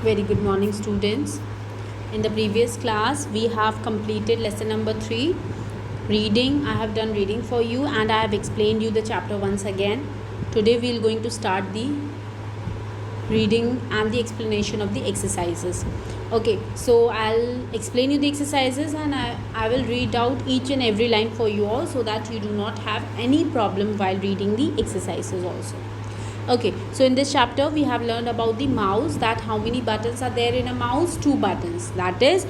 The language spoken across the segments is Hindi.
Very good morning, students. In the previous class, we have completed lesson number 3, reading. I have done reading for you and I have explained you the chapter once again. Today we are going to start the reading and the explanation of the exercises. Okay, so I'll explain you the exercises and I will read out each and every line for you all so that you do not have any problem while reading the exercises also. Okay, so in this chapter we have learned about the mouse, that how many buttons are there in a mouse. 2 buttons, that is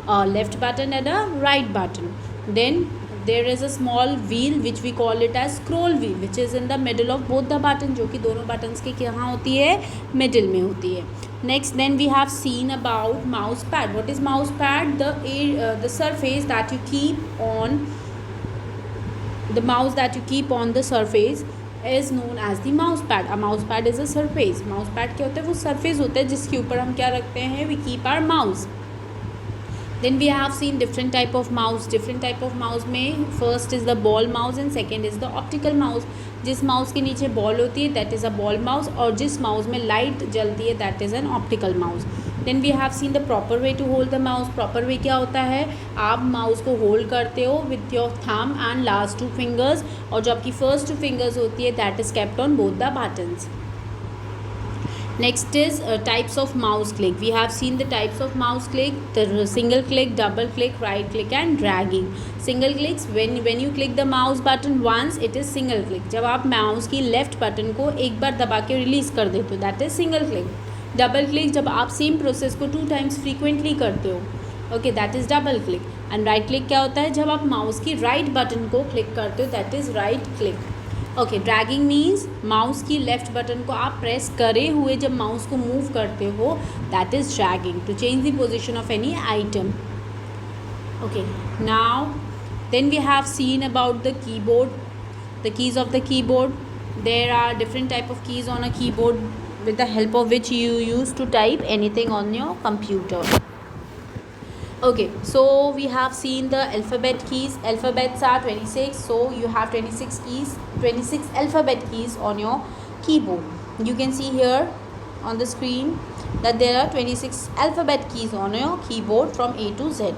a left button and a right button. Then there is a small wheel which we call it as scroll wheel, which is in the middle of both the button, जो कि दोनों buttons के कहाँ होती है, middle में होती है. Next, then we have seen about mouse pad. What is mouse pad? The surface that you keep on the mouse that you keep on the surface is known as the mouse pad. A mouse pad is a surface. mouse pad क्या होता है? वो surface होता है जिसके ऊपर हम क्या रखते हैं? We keep our mouse. Then we have seen different type of mouse. Different type of mouse में first is the ball mouse and second is the optical mouse. जिस mouse के नीचे ball होती है that is a ball mouse, और जिस mouse में light जलती है that is an optical mouse. Then we have seen the proper way to hold the mouse. Proper way क्या होता है? आप mouse को hold करते हो with your thumb and last 2 fingers, और जो आपकी first 2 fingers होती है that is kept on both the buttons. Next is types of mouse click. We have seen the types of mouse click: the single click, double click, right click and dragging. Single clicks, when you click the mouse button once, it is single click. जब आप mouse की left button को एक बार दबा के release कर देते हो that is single click. Double click, जब आप same process को 2 times frequently करते हो, okay, that is double click. And right click क्या होता है? जब आप mouse की right button को click करते हो that is right click. Okay, dragging means mouse की लेफ्ट बटन को आप प्रेस करे हुए जब माउस को मूव करते हो that is dragging to change the position of any item. Okay, now then we have seen about the keyboard, the keys of the keyboard. There are different type of keys on a keyboard with the help of which you use to type anything on your computer. Okay, so we have seen the alphabet keys. Alphabets are 26, so you have 26 keys, 26 alphabet keys on your keyboard. You can see here on the screen that there are 26 alphabet keys on your keyboard from A to Z.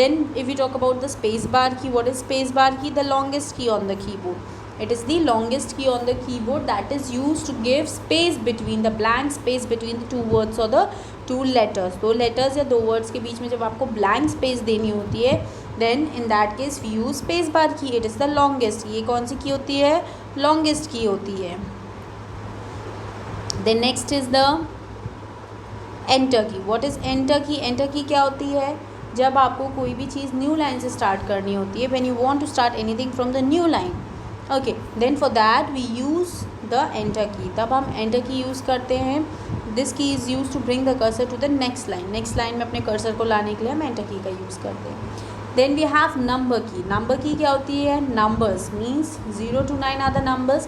Then if we talk about the space bar key, what is space bar key? The longest key on the keyboard. It is the longest key on the keyboard that is used to give space between the blank space between the 2 words or the 2 letters. 2 letters या 2 words के बीच में जब आपको blank space देनी होती है then in that case we use space bar key. It is the longest. ये कौन सी key होती है? Longest key होती है. Then next is the enter key. What is enter key? Enter key क्या होती है? जब आपको कोई भी चीज़ न्यू लाइन से स्टार्ट करनी होती है, when you want to start anything from the new line. Okay, then for that we use the enter key. तब हम एंटर की यूज़ करते हैं. This key is use to bring the cursor to the next line. Next line में अपने कर्सर को लाने के लिए हम एंटर की का यूज़ करते हैं. Then we have number key. Number key क्या होती है? Numbers means 0 to 9 are the numbers.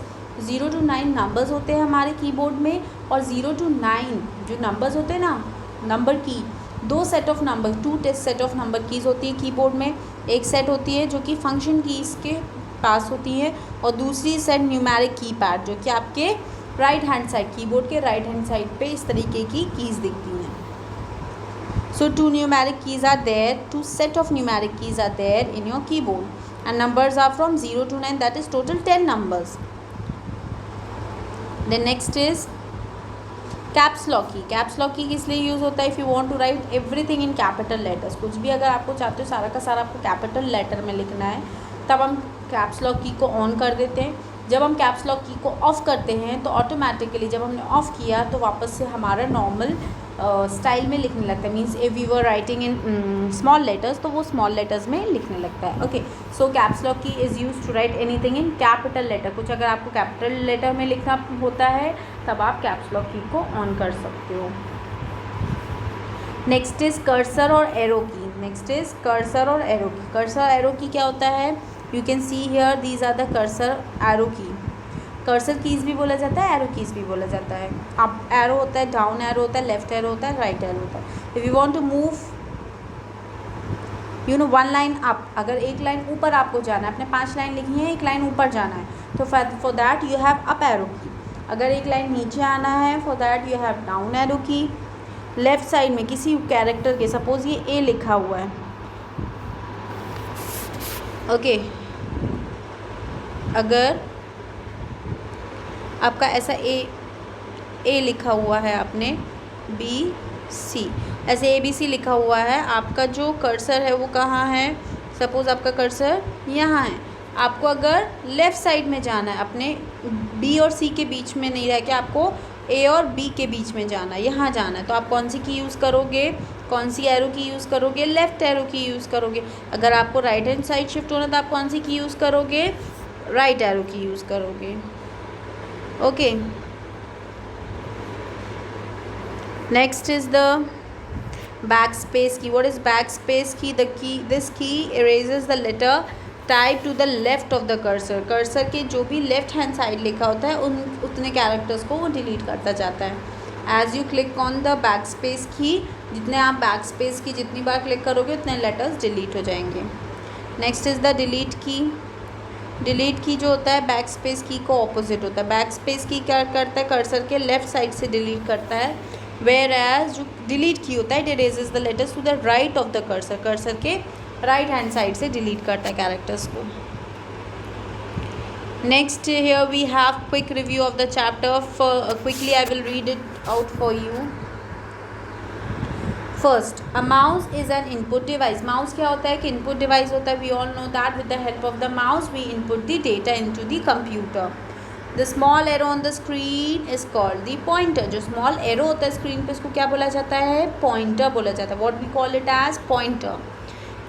0 to 9 numbers होते हैं हमारे कीबोर्ड में, और 0 to 9 जो नंबर्स होते हैं ना, नंबर की 2 set of number, 2 set of number keys होती है कीबोर्ड में. एक सेट होती है जो कि फंक्शन कीज़ के पास होती है, और दूसरी सेट न्यूमेरिक की पैड जो कि आपके राइट हैंड साइड, कीबोर्ड के राइट हैंड साइड पे इस तरीके की कीज़ दिखती हैं. So 2 numeric keys are there, 2 set of numeric keys are there in your keyboard, and numbers are from 0 to 9, that is total 10 numbers. Then next is caps lock key. Caps lock key किस लिए यूज़ होता है? If you want to write everything in capital letters. कुछ भी अगर आपको चाहते हो सारा का सारा आपको कैपिटल लेटर में लिखना है, तब हम कैप्स लॉक की को ऑन कर देते हैं. जब हम कैप्स लॉक की को ऑफ़ करते हैं तो ऑटोमेटिकली जब हमने ऑफ़ किया तो वापस से हमारा नॉर्मल स्टाइल में लिखने लगता है. Means if we were writing in small letters तो वो स्मॉल लेटर्स में लिखने लगता है. Okay, so caps lock key is use to write anything in capital letter. कुछ अगर आपको कैपिटल लेटर में लिखना होता है तब आप कैप्स लॉक की को ऑन कर सकते हो. नेक्स्ट इज़ कर्सर और arrow key. Next is cursor और arrow key. Cursor arrow key क्या होता है? You can see here these are the cursor arrow key. Cursor keys भी बोला जाता है, एरो कीज़ भी बोला जाता है. अप एरो होता है, डाउन एरो होता है, लेफ्ट एरो होता है, राइट एरो होता है. If you want to move one line up, अगर एक लाइन ऊपर आपको जाना है, आपने 5 लाइन लिखी है, एक लाइन ऊपर जाना है, तो for that you have up arrow की. अगर एक लाइन नीचे आना है, for that you have down arrow की. लेफ़्ट साइड में किसी कैरेक्टर के, सपोज़ ये ए लिखा हुआ है, ओके, अगर आपका ऐसा ए लिखा हुआ है, आपने बी सी ऐसे ABC लिखा हुआ है, आपका जो कर्सर है वो कहाँ है, सपोज़ आपका कर्सर यहाँ है, आपको अगर लेफ़्ट साइड में जाना है, अपने B और C के बीच में नहीं रह के आपको A और B के बीच में जाना है, यहाँ जाना है, तो आप कौन सी की यूज़ करोगे, कौन सी एरो की यूज़ करोगे, लेफ़्ट एरो की यूज़ करोगे। अगर आपको राइट हैंड साइड शिफ्ट होना तो आप कौन सी की यूज़ करोगे, राइट एरो की यूज़ करोगे। Okay, next is the backspace key. What is backspace key? The key, this key erases the letter type to the left of the cursor. Cursor के जो भी लेफ्ट हैंड साइड लिखा होता है उतने कैरेक्टर्स को वो डिलीट करता जाता है। As you click on the backspace key, जितने आप बैकस्पेस की जितनी बार क्लिक करोगे उतने लेटर्स डिलीट हो जाएंगे। नेक्स्ट इज़ द डिलीट की। डिलीट की जो होता है बैकस्पेस की को ऑपोजिट होता है। बैकस्पेस की क्या करता है, कर्सर के लेफ्ट साइड से डिलीट करता है, वेयर एज जो डिलीट की होता है it erases the letters to the right of the cursor, cursor के राइट हैंड साइड से डिलीट करता है कैरेक्टर्स को। Next here we have quick review of the chapter, quickly I will read it out for you. First, a mouse is an input device. Mouse क्या होता है, कि इनपुट डिवाइस होता है। We all know that with the help of the mouse we input the data into the computer. The small arrow on the screen is called the pointer. जो स्मॉल एरो होता है स्क्रीन पे उसको क्या बोला जाता है, पॉइंटर बोला जाता है। What we call it as pointer.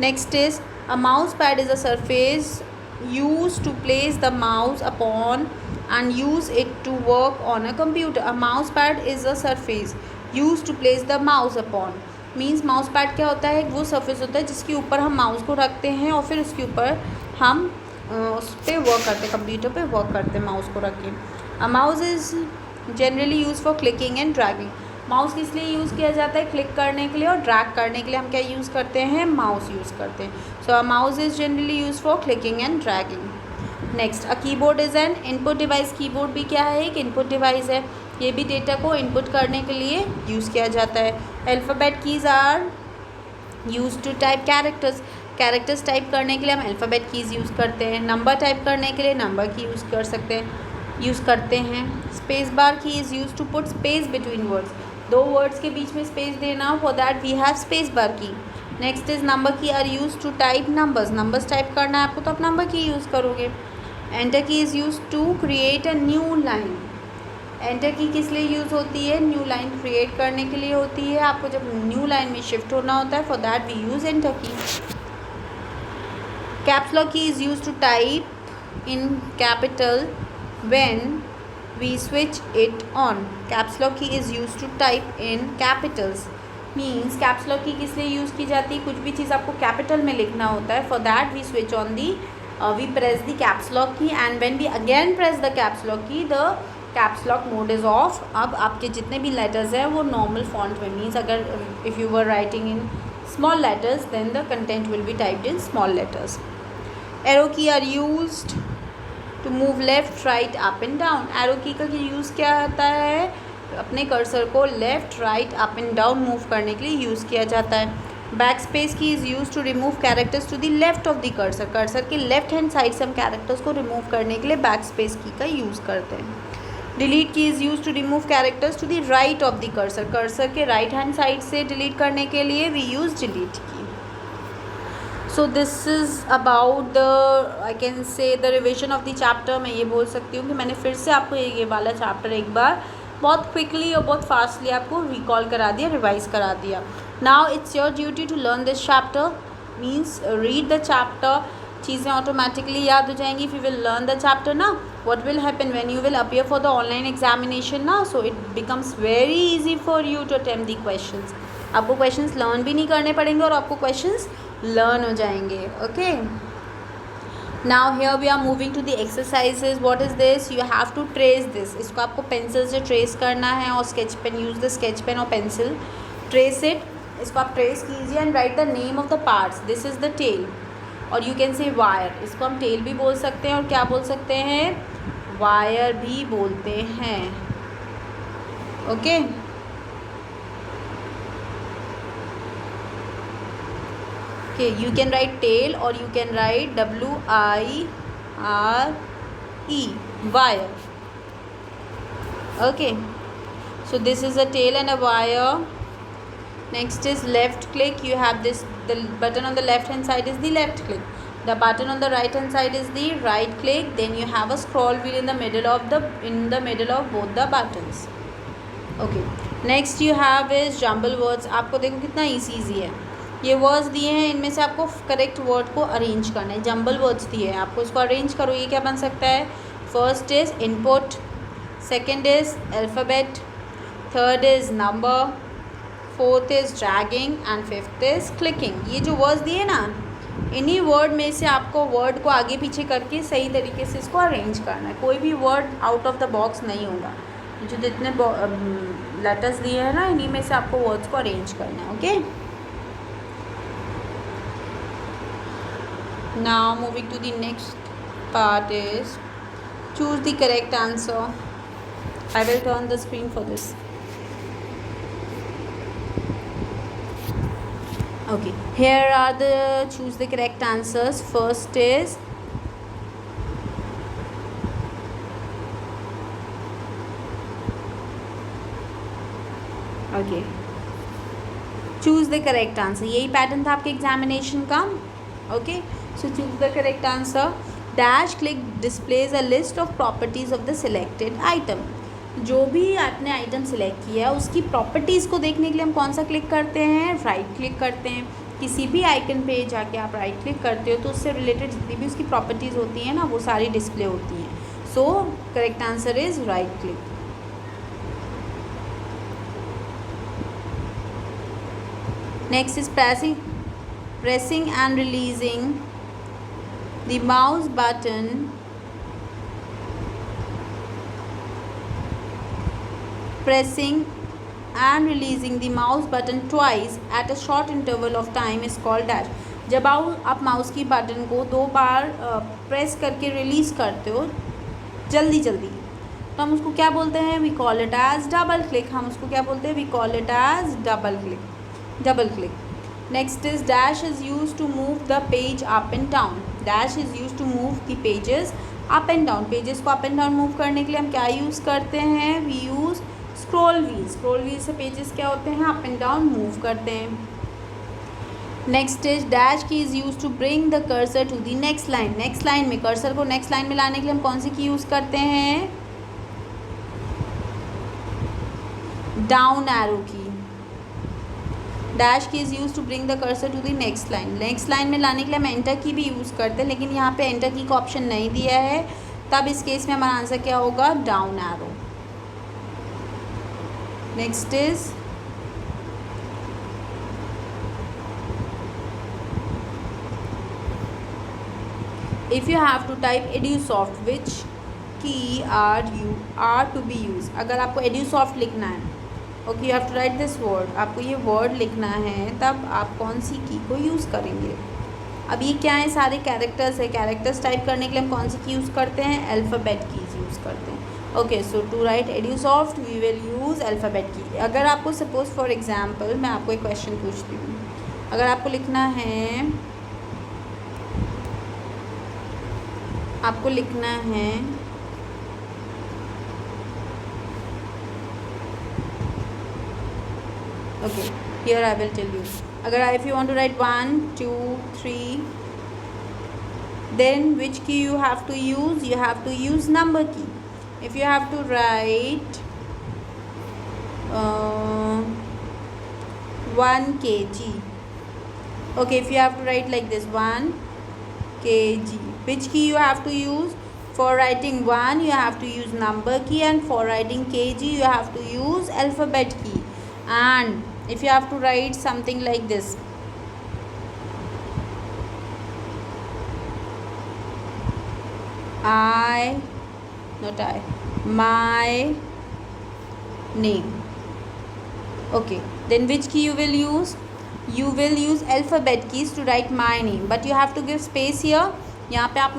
Next is a mouse pad is a surface use to place the mouse upon and use it to work on a computer. A mouse pad is a surface use to place the mouse upon, means mouse pad क्या होता है, वो सरफेस होता है जिसके ऊपर हम माउस को रखते हैं और फिर उसके ऊपर हम उस पर वर्क करते हैं, कंप्यूटर पे वर्क करते हैं माउस को रख के। अ mouse is generally use for clicking and dragging. Mouse किस लिए यूज़ किया जाता है, क्लिक करने के लिए और ड्रैग करने के लिए हम क्या यूज़ करते हैं, माउस यूज़ करते हैं। So a mouse is generally use for clicking and dragging. Next, a keyboard is an input device. Keyboard भी क्या है, एक इनपुट डिवाइस है। ये भी डेटा को इनपुट करने के लिए यूज़ किया जाता है। Alphabet keys are use to type characters. Characters type करने के लिए हम अल्फ़ाबेट कीज़ यूज़ करते हैं। नंबर टाइप करने के लिए नंबर की यूज़ करते हैं। Space bar key is use to put space between words. दो वर्ड्स के बीच में स्पेस देना, for that we have space bar key. Next is number key are use to type numbers. Numbers type करना है आपको तो आप नंबर की यूज़ करोगे। Enter key is use to create a new line. Enter key किस लिए यूज़ होती है, न्यू लाइन क्रिएट करने के लिए होती है। आपको जब न्यू लाइन में शिफ्ट होना होता है, for that we use enter key. Caps lock key is use to type in capital when we switch it on. Caps lock key is use to type in capitals, means caps lock key किस लिए यूज़ की जाती है, कुछ भी चीज़ आपको कैपिटल में लिखना होता है, for that we switch on the we press the caps lock key and when we again press the caps lock key the caps lock mode is off. अब आपके जितने भी लेटर्स हैं वो नॉर्मल फॉन्ट में, मीन्स अगर if you were writing in small letters then the content will be typed in small letters. Arrow key are used to move left right up and down. Arrow key का यूज़ क्या होता है, अपने कर्सर को left right up and down move करने के लिए यूज़ किया जाता है। Backspace key is use to remove characters to the left of the cursor. Cursor के लेफ्ट हैंड साइड से हम कैरेक्टर्स को रिमूव करने के लिए बैक स्पेस की का यूज़ करते हैं। Delete key is use to remove characters to the right of the cursor. Cursor के राइट हैंड साइड से डिलीट करने के लिए we use delete key. So this is about the I can say the revision of the chapter. मैं ये बोल सकती हूँ कि मैंने फिर से आपको ये वाला चैप्टर एक बार बहुत क्विकली और बहुत फास्टली आपको रिकॉल करा दिया, रिवाइज करा दिया। Now it's your duty to learn this chapter, means read the chapter. चीज़ें ऑटोमेटिकली याद हो जाएंगी if you will learn the chapter ना। what will happen when you will appear for the online examination ना, so it becomes very easy for you to attempt the questions। आपको questions learn भी नहीं करने पड़ेंगे और आपको questions learn हो जाएंगे। okay, now here we are moving to the exercises। what is this, you have to trace this। इसको आपको पेंसिल से ट्रेस करना है और sketch pen, use the sketch pen और पेंसिल, ट्रेस इट। इसको आप ट्रेस कीजिए and write the name of the parts. This is the tail और यू कैन से वायर। इसको हम टेल भी बोल सकते हैं और क्या बोल सकते हैं, वायर भी बोलते हैं। Okay, Okay, you can write tail or you can write W-I-R-E, wire. Okay, so this is a tail and a wire. Next is left click. You have this, the button on the left hand side is the left click, the button on the right hand side is the right click. Then you have a scroll wheel in the middle of both the buttons. Okay, next you have is jumble words. आपको देखो कितना easy है, ये वर्ड्स दिए हैं, इनमें से आपको करेक्ट वर्ड को अरेंज करना है. जंबल वर्ड्स दिए हैं, आपको इसको अरेंज करो. ये क्या बन सकता है? First is input, second is alphabet, third is number, fourth is dragging and fifth is clicking. ये जो वर्ड्स दिए ना, इन्हीं वर्ड में से आपको वर्ड को आगे पीछे करके सही तरीके से इसको अरेंज करना है. कोई भी word out of the box नहीं होगा. जो जितने लेटर्स दिए हैं ना, इन्हीं में से आपको वर्ड्स को अरेंज करना है. Okay, now moving to the next part is choose the correct answer. I will turn the screen for this. Okay, here are the choose the correct answers. First is okay, choose the correct answer. यही पैटर्न था आपके एग्जामिनेशन का. Okay, so choose the correct answer. Dash click displays a list of properties of the selected item. जो भी आपने आइटम सेलेक्ट किया है उसकी प्रॉपर्टीज़ को देखने के लिए हम कौन सा क्लिक करते हैं? राइट क्लिक करते हैं. किसी भी आइकन पे जाके आप राइट क्लिक करते हो तो उससे रिलेटेड जितनी भी उसकी प्रॉपर्टीज़ होती हैं ना, वो सारी डिस्प्ले होती हैं. So correct answer is right click. Next is pressing and releasing the mouse button twice at a short interval of time is called dash. जब आप माउस की बटन को 2 बार प्रेस करके रिलीज़ करते हो जल्दी तो हम उसको क्या बोलते हैं? We call it as double click. हम उसको क्या बोलते हैं? We call it as double click. Next is dash is used to move the page up and down. Dash is used to move the pages up and down. Pages को up and down move करने के लिए हम क्या यूज़ करते हैं? We use scroll wheel. Scroll wheel से pages क्या होते हैं? up and down move करते हैं. Next is dash key is used to bring the cursor to the next line. Next line में cursor को next line में लाने के लिए हम कौन सी की यूज़ करते हैं? Down arrow की. Dash key is use to bring the cursor to the next line. Next line में लाने के लिए हम एंटर की भी यूज़ करते हैं, लेकिन यहाँ पे एंटर की का ऑप्शन नहीं दिया है, तब इस केस में हमारा आंसर क्या होगा? Down arrow. Next is if you have to type Edusoft which key are to be use. अगर आपको एड्यूसॉफ्ट लिखना है, okay, you have to write this word, आपको ये वर्ड लिखना है, तब आप कौन सी की को यूज़ करेंगे? अब ये क्या है? सारे कैरेक्टर्स है. कैरेक्टर्स टाइप करने के लिए हम कौन सी की यूज़ करते हैं? अल्फ़ाबेट कीज़ यूज़ करते हैं. Okay, so to write Edusoft we will use alphabet key. अगर आपको सपोज फॉर एग्जांपल मैं आपको एक क्वेश्चन पूछती हूँ, अगर आपको लिखना है okay, here I will tell you. अगर if you want to write 1 2 3, then which key you have to use? You have to use number key. If you have to write 1 kg, okay, if you have to write like this 1 kg, which key you have to use? For writing 1 you have to use number key, and for writing kg you have to use alphabet key. And if you have to write something like this, my name, okay, then which key you will use? You will use alphabet keys to write my name, but you have to give space here. यहाँ पे आप